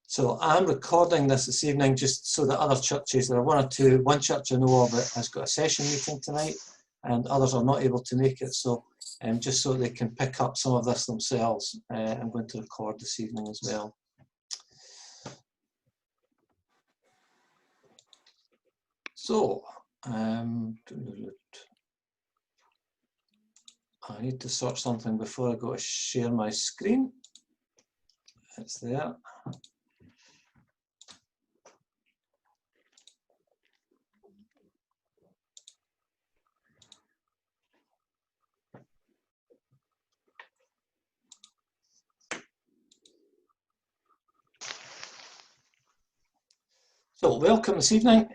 So I'm recording this evening just so that other churches, there are one church I know of that has got a session meeting tonight, and others are not able to make it. So just so they can pick up some of this themselves, I'm going to record this evening as well. So I need to sort something before I go to share my screen. It's there. So welcome this evening.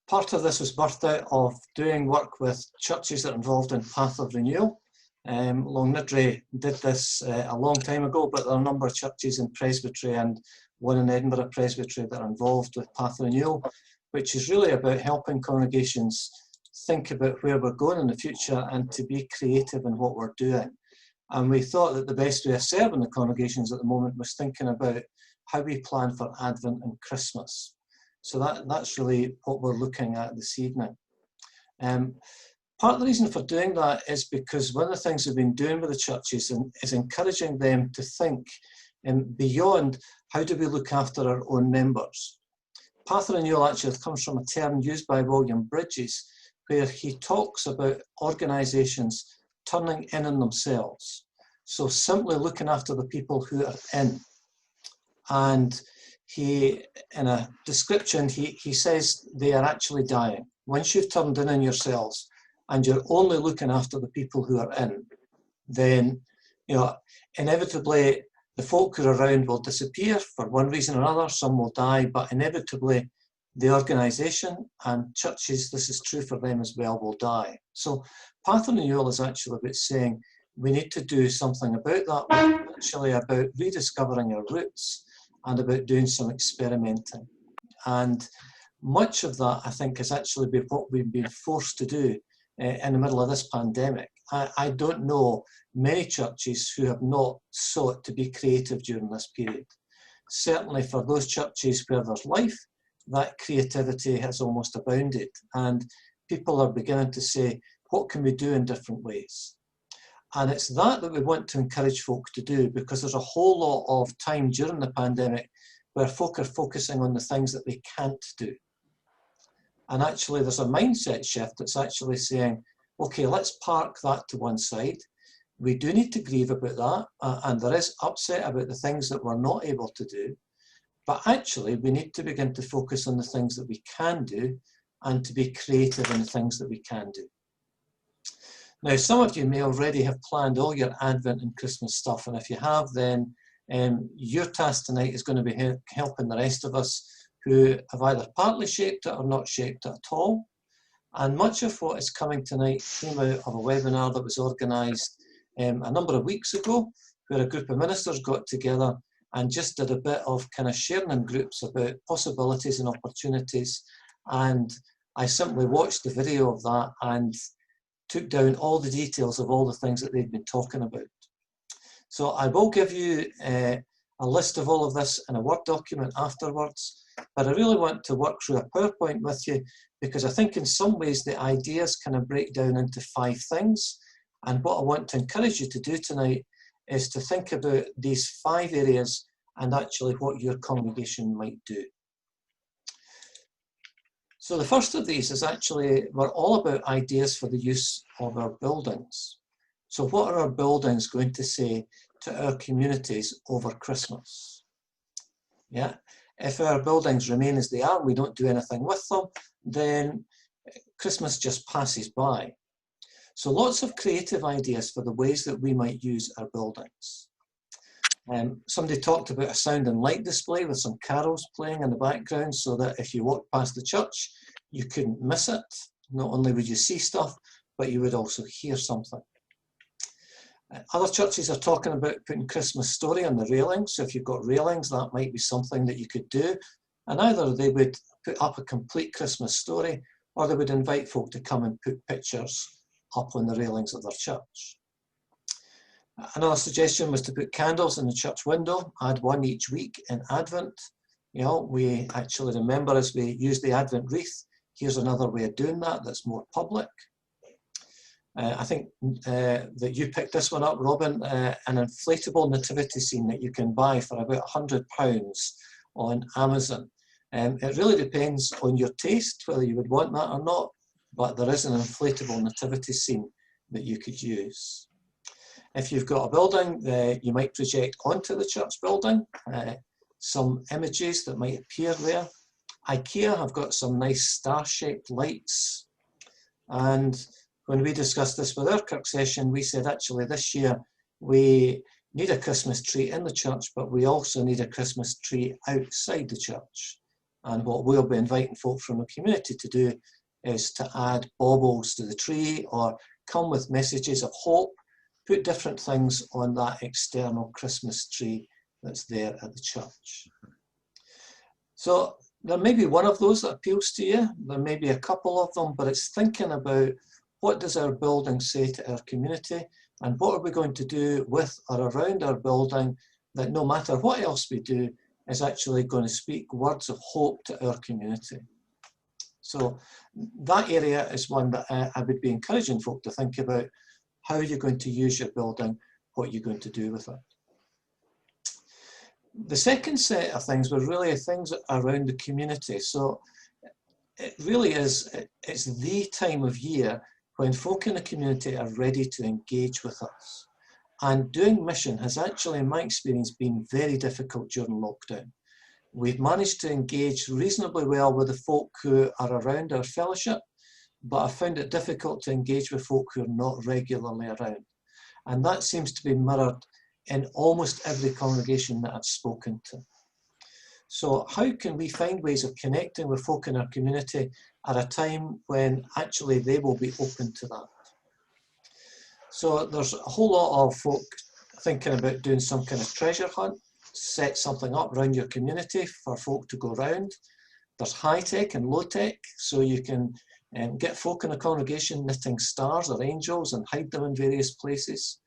Part of this was birthed out of doing work with churches that are involved in Path of Renewal. Longnidrey did this a long time ago, but there are a number of churches in Presbytery and one in Edinburgh Presbytery that are involved with Path of Renewal, which is really about helping congregations think about where we're going in the future and to be creative in what we're doing. And we thought that the best way of serving the congregations at the moment was thinking about how we plan for Advent and Christmas. So that's really what we're looking at this evening. Part of the reason for doing that is because one of the things we've been doing with the churches is encouraging them to think beyond how do we look after our own members. Path of Renewal actually comes from a term used by William Bridges, where he talks about organisations turning in on themselves. So simply looking after the people who are in. And he, in a description, he says they are actually dying. Once you've turned in on yourselves and you're only looking after the people who are in, then, you know, inevitably the folk who are around will disappear for one reason or another. Some will die, but inevitably the organisation and churches, this is true for them as well, will die. So Path of Renewal is actually about saying we need to do something about that. We're actually about rediscovering our roots and about doing some experimenting. And much of that, I think, has actually been what we've been forced to do in the middle of this pandemic. I don't know many churches who have not sought to be creative during this period. Certainly for those churches where there's life, that creativity has almost abounded. And people are beginning to say, what can we do in different ways? And it's that we want to encourage folk to do, because there's a whole lot of time during the pandemic where folk are focusing on the things that they can't do. And actually there's a mindset shift that's actually saying, okay, let's park that to one side. We do need to grieve about that, and there is upset about the things that we're not able to do. But actually we need to begin to focus on the things that we can do and to be creative in the things that we can do. Now, some of you may already have planned all your Advent and Christmas stuff, and if you have, then your task tonight is going to be helping the rest of us who have either partly shaped it or not shaped it at all. And much of what is coming tonight came out of a webinar that was organised a number of weeks ago, where a group of ministers got together and just did a bit of kind of sharing in groups about possibilities and opportunities. And I simply watched the video of that and took down all the details of all the things that they've been talking about. So I will give you a list of all of this in a Word document afterwards, but I really want to work through a PowerPoint with you, because I think in some ways the ideas kind of break down into 5 things. And what I want to encourage you to do tonight is to think about these 5 areas and actually what your congregation might do. So the first of these is actually, we're all about ideas for the use of our buildings. So what are our buildings going to say to our communities over Christmas? Yeah, if our buildings remain as they are, we don't do anything with them, then Christmas just passes by. So lots of creative ideas for the ways that we might use our buildings. Somebody talked about a sound and light display with some carols playing in the background, so that if you walked past the church, you couldn't miss it. Not only would you see stuff, but you would also hear something. Other churches are talking about putting Christmas story on the railings. So if you've got railings, that might be something that you could do. And either they would put up a complete Christmas story, or they would invite folk to come and put pictures up on the railings of their church. Another suggestion was to put candles in the church window, add one each week in Advent. You know, we actually remember as we use the Advent wreath, here's another way of doing that that's more public. I think that you picked this one up, Robin, an inflatable nativity scene that you can buy for about £100 on Amazon. It really depends on your taste, whether you would want that or not, but there is an inflatable nativity scene that you could use. If you've got a building, you might project onto the church building some images that might appear there. IKEA have got some nice star-shaped lights, and when we discussed this with our Kirk session, we said actually this year we need a Christmas tree in the church, but we also need a Christmas tree outside the church. And what we'll be inviting folk from the community to do is to add baubles to the tree or come with messages of hope, put different things on that external Christmas tree that's there at the church. So there may be one of those that appeals to you, there may be a couple of them, but it's thinking about what does our building say to our community, and what are we going to do with or around our building that no matter what else we do is actually going to speak words of hope to our community. So that area is one that I would be encouraging folk to think about, how you're going to use your building, what you're going to do with it. The second set of things were really things around the community. So it really is, it's the time of year when folk in the community are ready to engage with us. And doing mission has actually, in my experience, been very difficult during lockdown. We've managed to engage reasonably well with the folk who are around our fellowship, but I found it difficult to engage with folk who are not regularly around. And that seems to be mirrored in almost every congregation that I've spoken to. So how can we find ways of connecting with folk in our community at a time when actually they will be open to that? So there's a whole lot of folk thinking about doing some kind of treasure hunt, set something up around your community for folk to go around. There's high tech and low tech, so you can get folk in a congregation knitting stars or angels and hide them in various places.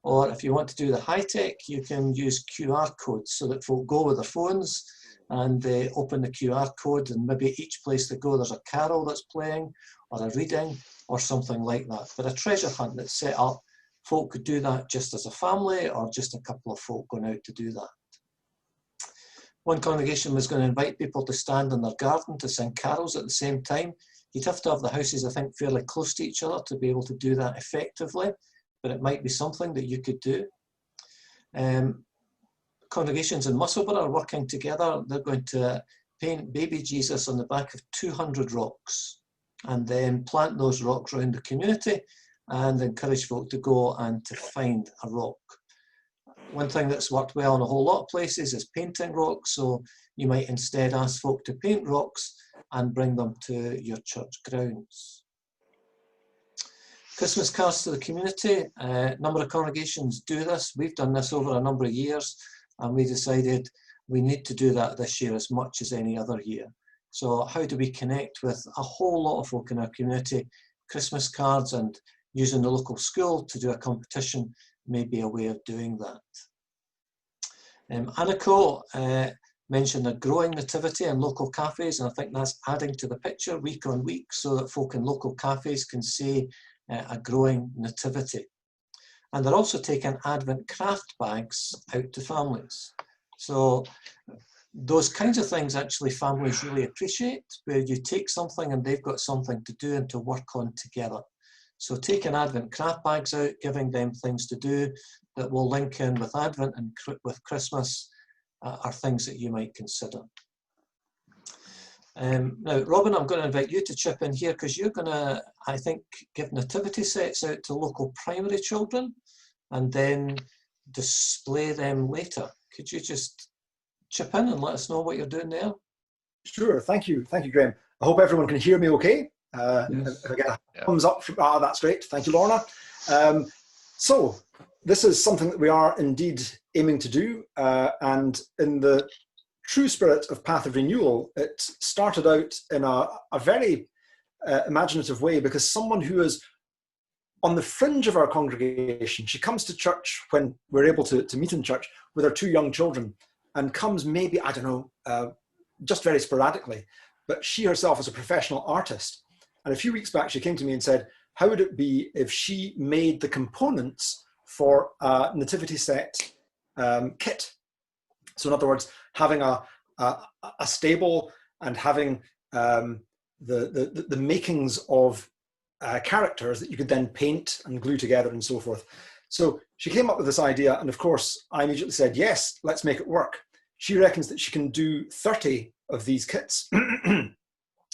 Or if you want to do the high tech, you can use QR codes so that folk go with their phones and they open the QR code, and maybe each place they go there's a carol that's playing or a reading or something like that. But a treasure hunt that's set up, folk could do that just as a family or just a couple of folk going out to do that. One congregation was going to invite people to stand in their garden to sing carols at the same time. You'd have to have the houses, I think, fairly close to each other to be able to do that effectively, but it might be something that you could do. Congregations in Musselburgh are working together. They're going to paint baby Jesus on the back of 200 rocks and then plant those rocks around the community and encourage folk to go and to find a rock. One thing that's worked well in a whole lot of places is painting rocks, so you might instead ask folk to paint rocks and bring them to your church grounds. Christmas cards to the community. A number of congregations do this. We've done this over a number of years, and we decided we need to do that this year as much as any other year. So how do we connect with a whole lot of folk in our community? Christmas cards and using the local school to do a competition may be a way of doing that. Aniko mentioned a growing nativity in local cafes, and I think that's adding to the picture week on week so that folk in local cafes can see a growing nativity. And they're also taking Advent craft bags out to families. So those kinds of things actually families really appreciate, where you take something and they've got something to do and to work on together. So taking Advent craft bags out, giving them things to do that will link in with Advent and with Christmas are things that you might consider. Now, Robin, I'm going to invite you to chip in here because you're going to, I think, give nativity sets out to local primary children and then display them later. Could you just chip in and let us know what you're doing there? Sure, thank you, Graham. I hope everyone can hear me okay. Yes. If I get a thumbs up, that's great. Thank you, Lorna. So this is something that we are indeed aiming to do, and in the true spirit of Path of Renewal, it started out in a very imaginative way, because someone who is on the fringe of our congregation. She comes to church when we're able to meet in church with her 2 young children, and comes maybe, I don't know, just very sporadically. But she herself is a professional artist. And a few weeks back, she came to me and said, how would it be if she made the components for a nativity set kit? So in other words, having a stable and having the makings of characters that you could then paint and glue together and so forth. So she came up with this idea, and of course I immediately said, yes, let's make it work. She reckons that she can do 30 of these kits,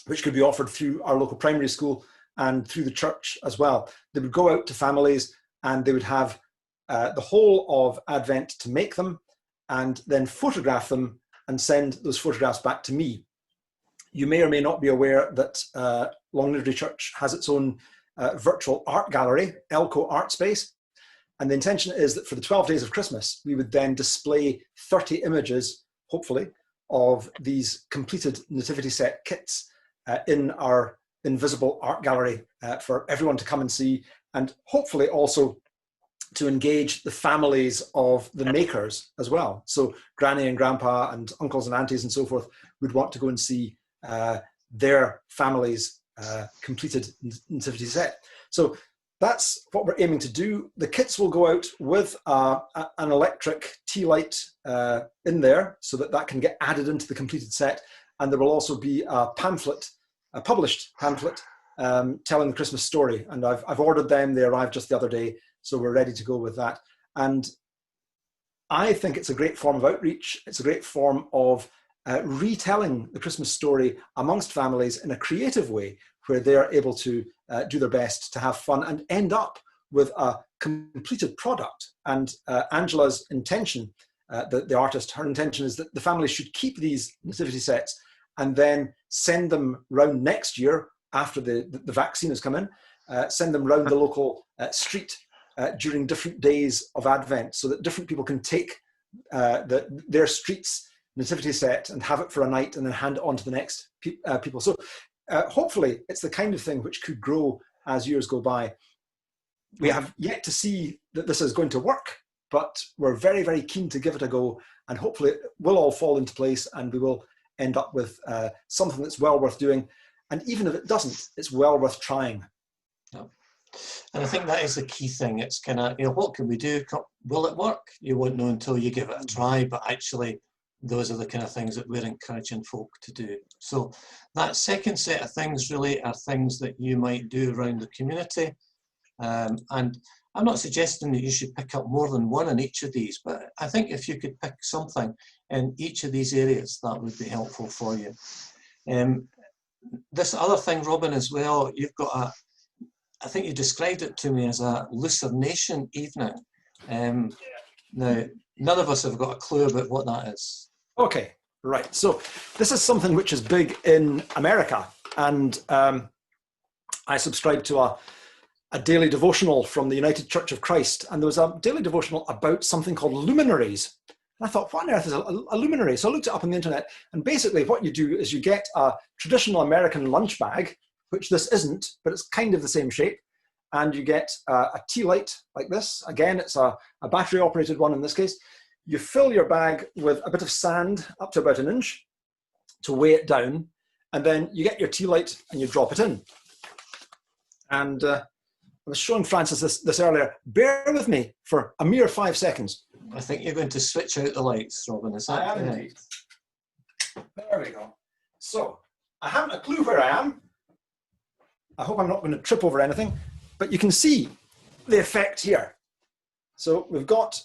which could be offered through our local primary school and through the church as well. They would go out to families and they would have the whole of Advent to make them, and then photograph them and send those photographs back to me. You may or may not be aware that Long Niddry Church has its own virtual art gallery, Elco Art Space. And the intention is that for the 12 days of Christmas, we would then display 30 images, hopefully, of these completed nativity set kits in our invisible art gallery for everyone to come and see, and hopefully also to engage the families of the makers as well. So granny and grandpa and uncles and aunties and so forth would want to go and see their family's completed nativity set. So that's what we're aiming to do. The kits will go out with an electric tea light in there, so that can get added into the completed set. And there will also be a pamphlet, a published pamphlet, telling the Christmas story. And I've ordered them. They arrived just the other day, so we're ready to go with that. And I think it's a great form of outreach. It's a great form of retelling the Christmas story amongst families in a creative way, where they're able to do their best to have fun and end up with a completed product. And Angela's intention, the artist, her intention is that the family should keep these nativity sets and then send them round next year after the vaccine has come in, send them round the local street during different days of Advent, so that different people can take their street's nativity set and have it for a night and then hand it on to the next people. So hopefully it's the kind of thing which could grow as years go by. We have yet to see that this is going to work, but we're very, very keen to give it a go, and hopefully it will all fall into place and we will end up with something that's well worth doing. And even if it doesn't, it's well worth trying. Yeah. And I think that is the key thing. It's kind of, what can we do? Will it work? You won't know until you give it a try, but actually those are the kind of things that we're encouraging folk to do. So that second set of things really are things that you might do around the community. And I'm not suggesting that you should pick up more than one in each of these, but I think if you could pick something in each of these areas, that would be helpful for you. This other thing, Robin, as well, you've got I think you described it to me as a Lucernation evening. Now, none of us have got a clue about what that is. Okay, right. So this is something which is big in America, and I subscribe to a daily devotional from the United Church of Christ, and there was a daily devotional about something called luminaries. And I thought, what on earth is a luminary? So I looked it up on the internet, and basically what you do is you get a traditional American lunch bag, which this isn't, but it's kind of the same shape, and you get a tea light like this. Again, it's a battery operated one in this case. You fill your bag with a bit of sand up to about 1 inch to weigh it down, and then you get your tea light and you drop it in. And I was showing Francis this earlier. Bear with me for a mere 5 seconds. I think you're going to switch out the lights, Robin, is that I am indeed. There we go. So I haven't a clue where I am. I hope I'm not going to trip over anything, but you can see the effect here. So we've got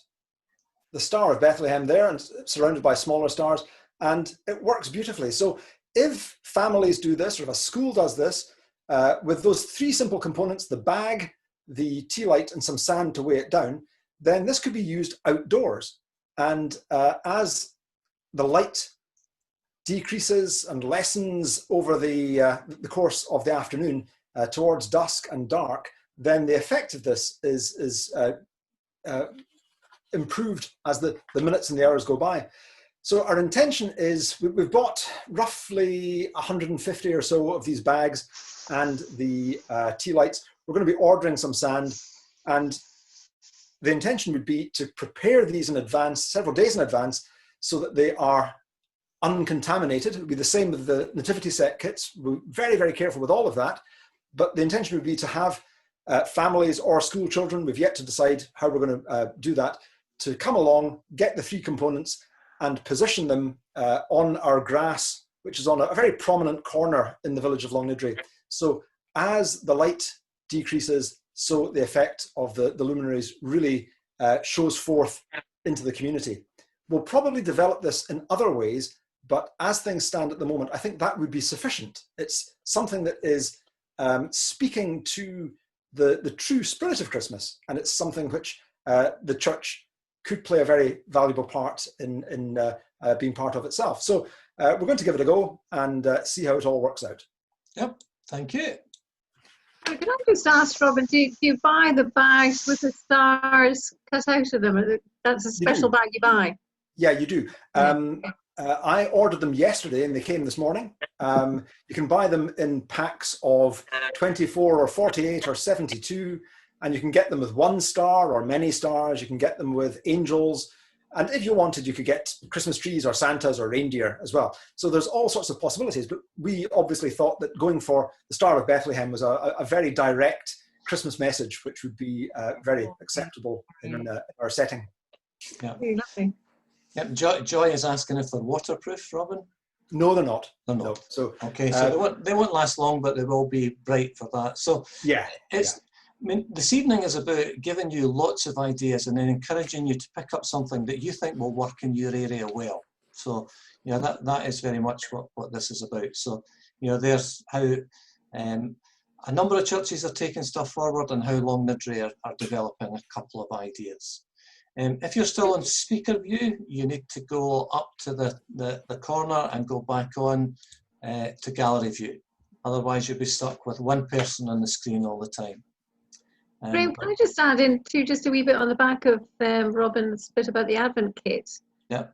the Star of Bethlehem there, and surrounded by smaller stars, and it works beautifully. So if families do this, or if a school does this, with those 3 simple components, the bag, the tea light, and some sand to weigh it down, then this could be used outdoors. And as the light decreases and lessens over the course of the afternoon towards dusk and dark, then the effect of this is improved as the minutes and the hours go by. So our intention is, we've bought roughly 150 or so of these bags and the tea lights. we're going to be ordering some sand, and the intention would be to prepare these in advance, several days in advance, so that they are uncontaminated. It would be the same with the nativity set kits. We're very, very careful with all of that. But the intention would be to have families or school children, we've yet to decide how we're going to do that, to come along, get the 3 components and position them on our grass, which is on a very prominent corner in the village of Longnidrey. So as the light decreases, so the effect of the luminaries really shows forth into the community. We'll probably develop this in other ways, but as things stand at the moment, I think that would be sufficient. It's something that is speaking to the true spirit of Christmas, and it's something which the church could play a very valuable part in being part of itself. So we're going to give it a go and see how it all works out. Yep, thank you. Could I just ask, Robin, do you buy the bags with the stars cut out of them? That's a special bag you buy? Yeah, you do. I ordered them yesterday and they came this morning. You can buy them in packs of 24 or 48 or 72, and you can get them with 1 star or many stars. You can get them with angels. And if you wanted, you could get Christmas trees or Santas or reindeer as well. So there's all sorts of possibilities. But we obviously thought that going for the Star of Bethlehem was a very direct Christmas message, which would be very acceptable in our setting. Yeah. Very lovely. Yep. Joy is asking if they're waterproof, Robin. No, they're not. They're not. No. So okay, so they won't last long, but they will be bright for that. So yeah, I mean, this evening is about giving you lots of ideas and then encouraging you to pick up something that you think will work in your area well. So yeah, that is very much what this is about. So there's how a number of churches are taking stuff forward and how Longnidrey are developing a couple of ideas. If you're still on speaker view, you need to go up to the corner and go back on to gallery view. Otherwise, you'll be stuck with one person on the screen all the time. Graham, can I just add in too, just a wee bit on the back of Robin's bit about the Advent kit? Yeah.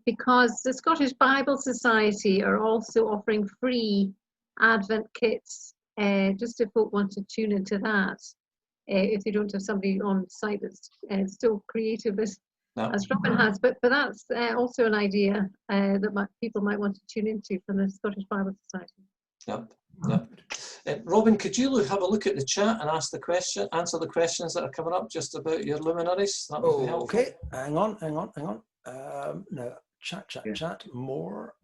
Because the Scottish Bible Society are also offering free Advent kits, just if folk want to tune into that. If they don't have somebody on site that's still creative as Robin has, but that's also an idea that people might want to tune into from the Scottish Bible Society. Yep. Yep. Robin, could you have a look at the chat and answer the questions that are coming up just about your luminaries? That would be helpful. Okay, hang on. No, chat, more.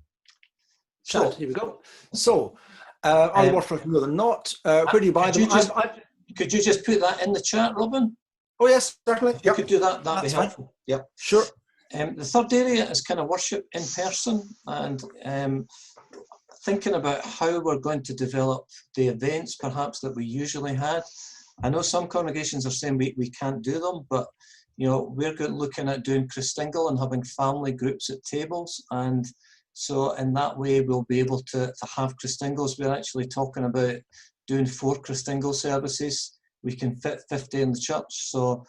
Chat, here we go. So, I'll work for more than not. Where do you buy them? Could you just put that in the chat, Robin? Oh yes, certainly. If you could do that, that'd be helpful. Yeah, sure. The third area is kind of worship in person, and thinking about how we're going to develop the events perhaps that we usually had. I know some congregations are saying we can't do them, but we're looking at doing Christingle and having family groups at tables, and so in that way we'll be able to have Christingles. We're actually talking about doing 4 Christingle services. We can fit 50 in the church, so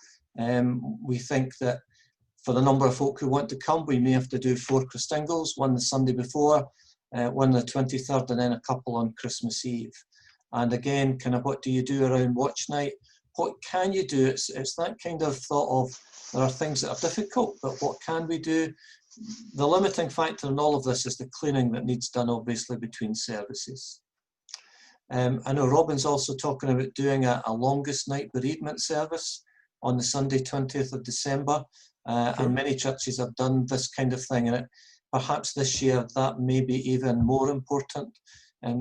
we think that for the number of folk who want to come, we may have to do 4 Christingles, one the Sunday before, one the 23rd, and then a couple on Christmas Eve. And again, kind of what do you do around watch night? What can you do? It's that kind of thought of, there are things that are difficult, but what can we do? The limiting factor in all of this is the cleaning that needs done, obviously, between services. I know Robin's also talking about doing a longest night bereavement service on the Sunday 20th of December, and many churches have done this kind of thing, and perhaps this year that may be even more important,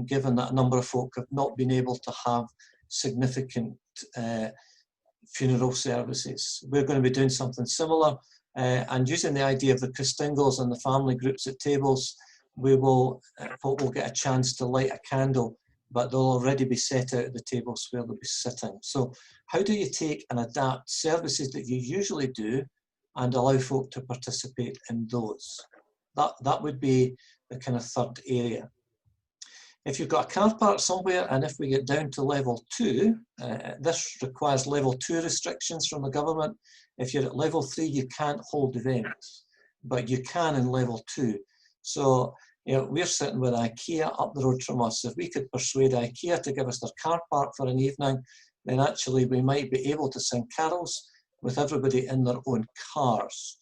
given that a number of folk have not been able to have significant funeral services. We're going to be doing something similar, and using the idea of the Christingles and the family groups at tables, folk will get a chance to light a candle, but they'll already be set out at the tables where they'll be sitting. So how do you take and adapt services that you usually do and allow folk to participate in those? That would be the kind of third area. If you've got a car park somewhere, and if we get down to level 2, this requires level 2 restrictions from the government. If you're at level 3, you can't hold events, but you can in level 2. So we're sitting with IKEA up the road from us. If we could persuade IKEA to give us their car park for an evening, then actually we might be able to sing carols with everybody in their own cars.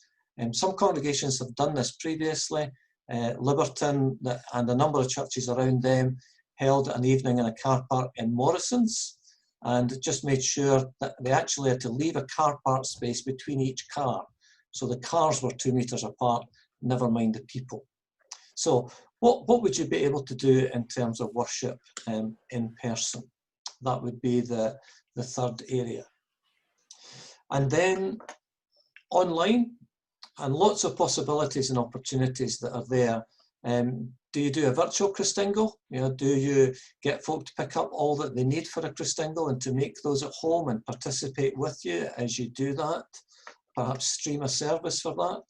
Some congregations have done this previously. Liberton and a number of churches around them held an evening in a car park in Morrison's, and just made sure that they actually had to leave a car park space between each car. So the cars were 2 meters apart, never mind the people. So what would you be able to do in terms of worship in person? That would be the third area. And then online, and lots of possibilities and opportunities that are there. Do you do a virtual Christingle? Do you get folk to pick up all that they need for a Christingle and to make those at home and participate with you as you do that? Perhaps stream a service for that.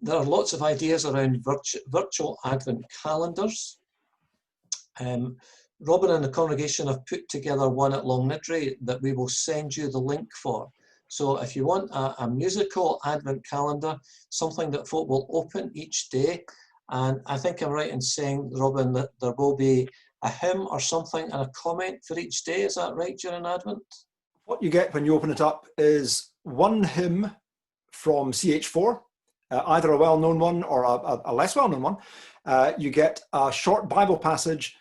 There are lots of ideas around virtual Advent calendars. Robin and the congregation have put together one at Long Nidre that we will send you the link for. So if you want a musical Advent calendar, something that folk will open each day, and I think I'm right in saying, Robin, that there will be a hymn or something and a comment for each day. Is that right, during Advent? What you get when you open it up is one hymn from CH4, either a well-known one or a less well-known one. You get a short Bible passage.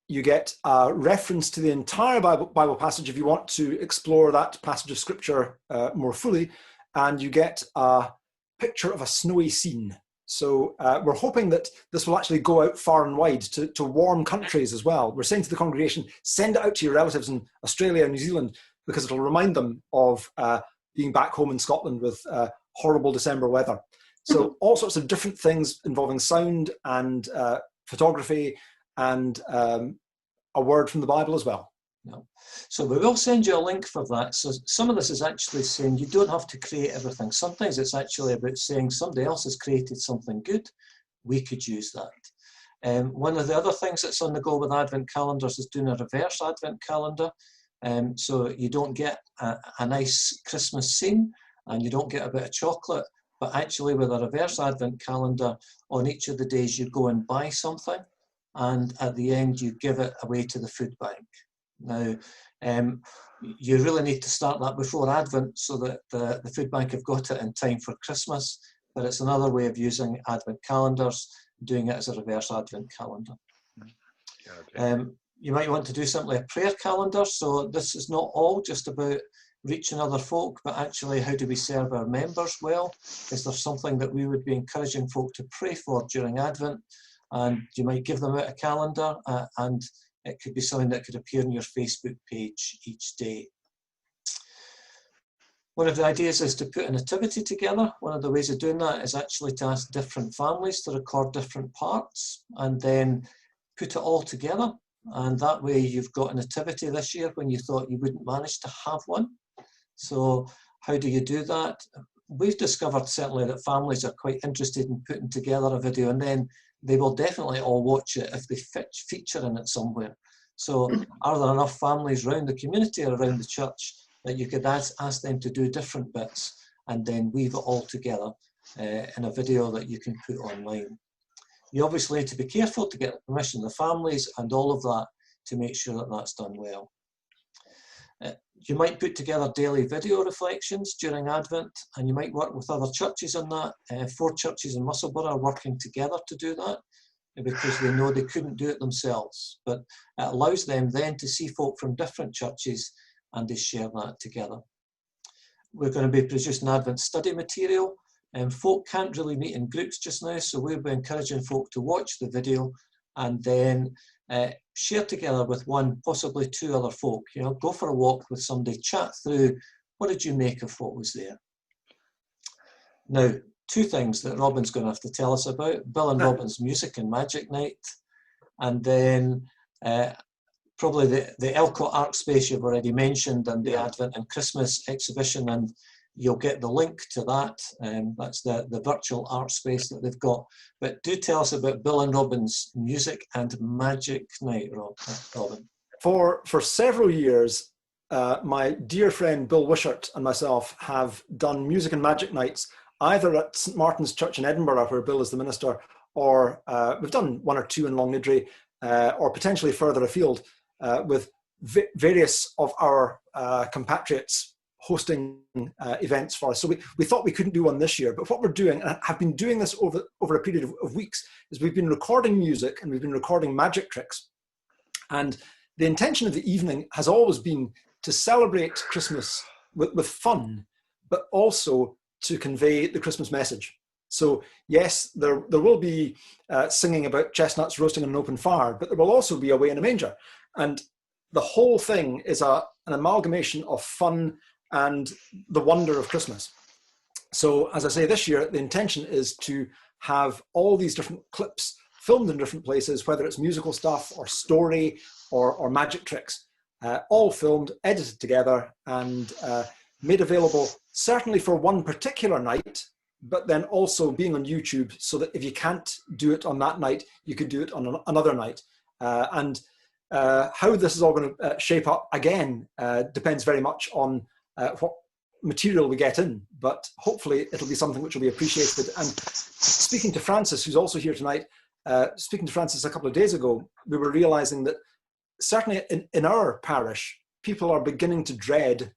You get a reference to the entire Bible passage if you want to explore that passage of scripture more fully, and you get a picture of a snowy scene. So we're hoping that this will actually go out far and wide to warm countries as well. We're saying to the congregation, send it out to your relatives in Australia and New Zealand, because it'll remind them of being back home in Scotland with horrible December weather. So all sorts of different things involving sound and photography and a word from the Bible as well. No. So we will send you a link for that. So some of this is actually saying you don't have to create everything. Sometimes it's actually about saying somebody else has created something good. We could use that. One of the other things that's on the go with Advent calendars is doing a reverse Advent calendar. So you don't get a nice Christmas scene and you don't get a bit of chocolate, but actually with a reverse Advent calendar, on each of the days you go and buy something, and at the end you give it away to the food bank. Now, you really need to start that before Advent so that the food bank have got it in time for Christmas, but it's another way of using Advent calendars, doing it as a reverse Advent calendar. You might want to do simply a prayer calendar, so this is not all just about reaching other folk, but actually how do we serve our members well? Is there something that we would be encouraging folk to pray for during Advent? And you might give them out a calendar, and it could be something that could appear on your Facebook page each day. One of the ideas is to put a nativity together. One of the ways of doing that is actually to ask different families to record different parts and then put it all together. And that way you've got a nativity this year when you thought you wouldn't manage to have one. So how do you do that? We've discovered certainly that families are quite interested in putting together a video, and then they will definitely all watch it if they feature in it somewhere. So are there enough families around the community or around the church that you could ask them to do different bits and then weave it all together in a video that you can put online? You obviously need to be careful to get the permission of the families and all of that to make sure that that's done well. You might put together daily video reflections during Advent, and you might work with other churches on that. 4 churches in Musselburgh are working together to do that because they know they couldn't do it themselves. But it allows them then to see folk from different churches and they share that together. We're going to be producing Advent study material, and folk can't really meet in groups just now, so we'll be encouraging folk to watch the video and then share together with one, possibly 2 other folk. Go for a walk with somebody, chat through what did you make of what was there. Now, 2 things that Robin's going to have to tell us about: Bill and Robin's Music and Magic Night, and then probably the Elcott Art Space you've already mentioned, and the Advent and Christmas exhibition, and you'll get the link to that. That's the virtual art space that they've got. But do tell us about Bill and Robin's Music and Magic Night, Robin. For several years, my dear friend Bill Wishart and myself have done music and magic nights either at St Martin's Church in Edinburgh, where Bill is the minister, or we've done 1 or 2 in Long Nidre, or potentially further afield with various of our compatriots hosting events for us. So we thought we couldn't do one this year, but what we're doing, and have been doing this over a period of weeks, is we've been recording music and we've been recording magic tricks. And the intention of the evening has always been to celebrate Christmas with fun, but also to convey the Christmas message. So yes, there will be singing about chestnuts roasting on an open fire, but there will also be Away in a Manger. And the whole thing is an amalgamation of fun and the wonder of Christmas. So as I say, this year, the intention is to have all these different clips filmed in different places, whether it's musical stuff or story or magic tricks, all filmed, edited together, and made available certainly for one particular night, but then also being on YouTube, so that if you can't do it on that night, you could do it on another night. How this is all going to shape up, again, depends very much on what material we get in, but hopefully it'll be something which will be appreciated. And speaking to Francis, who's also here tonight, speaking to Francis a couple of days ago, we were realizing that certainly in our parish, people are beginning to dread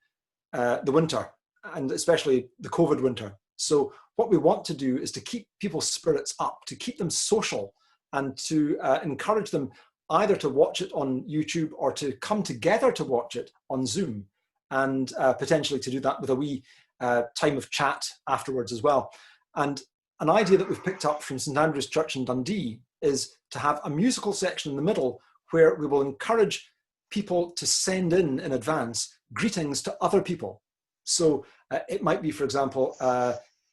the winter, and especially the COVID winter. So what we want to do is to keep people's spirits up, to keep them social, and to encourage them either to watch it on YouTube or to come together to watch it on Zoom, and potentially to do that with a wee time of chat afterwards as well. And an idea that we've picked up from St Andrew's Church in Dundee is to have a musical section in the middle where we will encourage people to send in advance greetings to other people. So it might be, for example,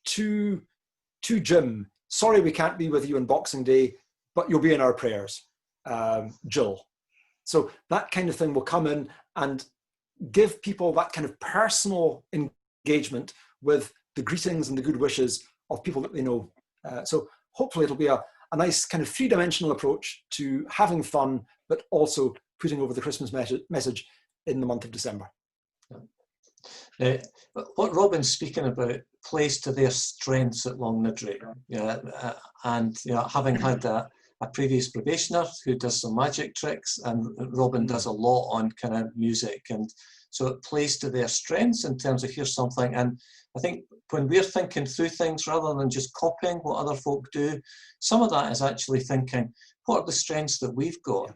to Jim, sorry we can't be with you on Boxing Day, but you'll be in our prayers, Jill. So that kind of thing will come in and give people that kind of personal engagement with the greetings and the good wishes of people that they know. So hopefully it'll be a nice kind of three-dimensional approach to having fun, but also putting over the Christmas message in the month of December. What Robin's speaking about plays to their strengths at Long Nidre. And having had a previous probationer who does some magic tricks, and Robin does a lot on kind of music, and so it plays to their strengths in terms of here's something. And I think when we're thinking through things rather than just copying what other folk do, some of that is actually thinking, what are the strengths that we've got?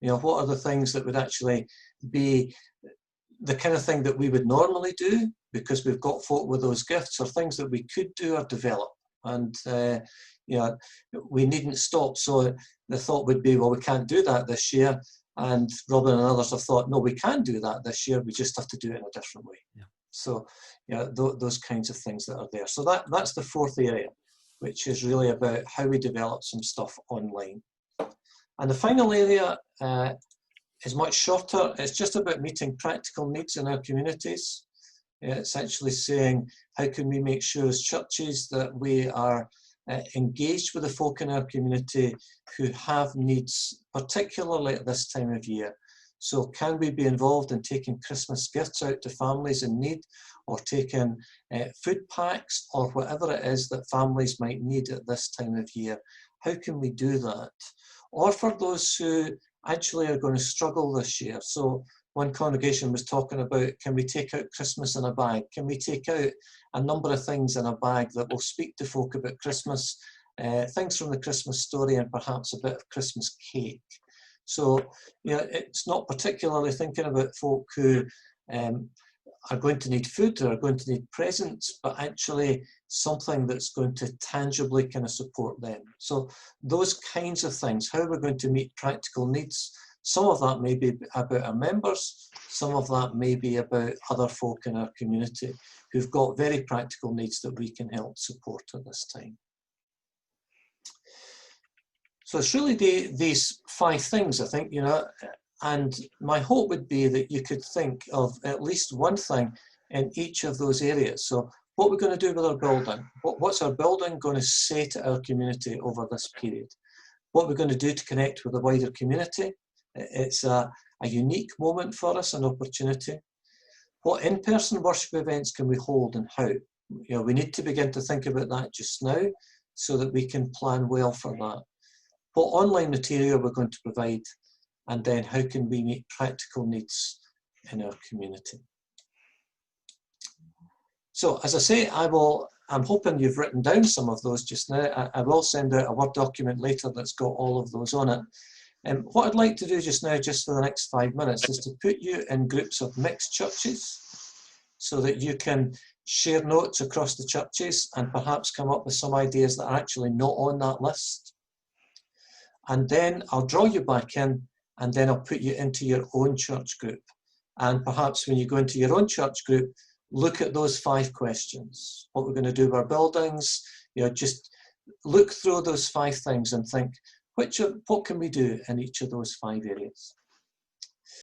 What are the things that would actually be the kind of thing that we would normally do because we've got folk with those gifts, or things that we could do or develop. And we needn't stop. So the thought would be, well, we can't do that this year. And Robin and others have thought, no, we can do that this year. We just have to do it in a different way. Yeah. So those kinds of things that are there. So that's the fourth area, which is really about how we develop some stuff online. And the final area is much shorter. It's just about meeting practical needs in our communities. It's actually saying, how can we make sure as churches that we are engaged with the folk in our community who have needs, particularly at this time of year. So can we be involved in taking Christmas gifts out to families in need, or taking food packs, or whatever it is that families might need at this time of year? How can we do that? Or for those who actually are going to struggle this year. So one congregation was talking about, can we take out Christmas in a bag? Can we take out a number of things in a bag that will speak to folk about Christmas, things from the Christmas story, and perhaps a bit of Christmas cake? So it's not particularly thinking about folk who are going to need food or are going to need presents, but actually something that's going to tangibly kind of support them. So those kinds of things, how we're going to meet practical needs. Some of that may be about our members, some of that may be about other folk in our community who've got very practical needs that we can help support at this time. So it's really these 5 things, I think, and my hope would be that you could think of at least one thing in each of those areas. So what we're going to do with our building, what's our building going to say to our community over this period? What we're going to do to connect with the wider community. It's a unique moment for us, an opportunity. What in-person worship events can we hold and how? We need to begin to think about that just now so that we can plan well for that. What online material we're going to provide, and then how can we meet practical needs in our community. So as I say, I'm hoping you've written down some of those just now. I will send out a Word document later that's got all of those on it. What I'd like to do just now, just for the next 5 minutes, is to put you in groups of mixed churches so that you can share notes across the churches and perhaps come up with some ideas that are actually not on that list. And then I'll draw you back in, and then I'll put you into your own church group. And perhaps when you go into your own church group, look at those 5 questions. What we're going to do with our buildings, just look through those 5 things and think, what can we do in each of those 5 areas?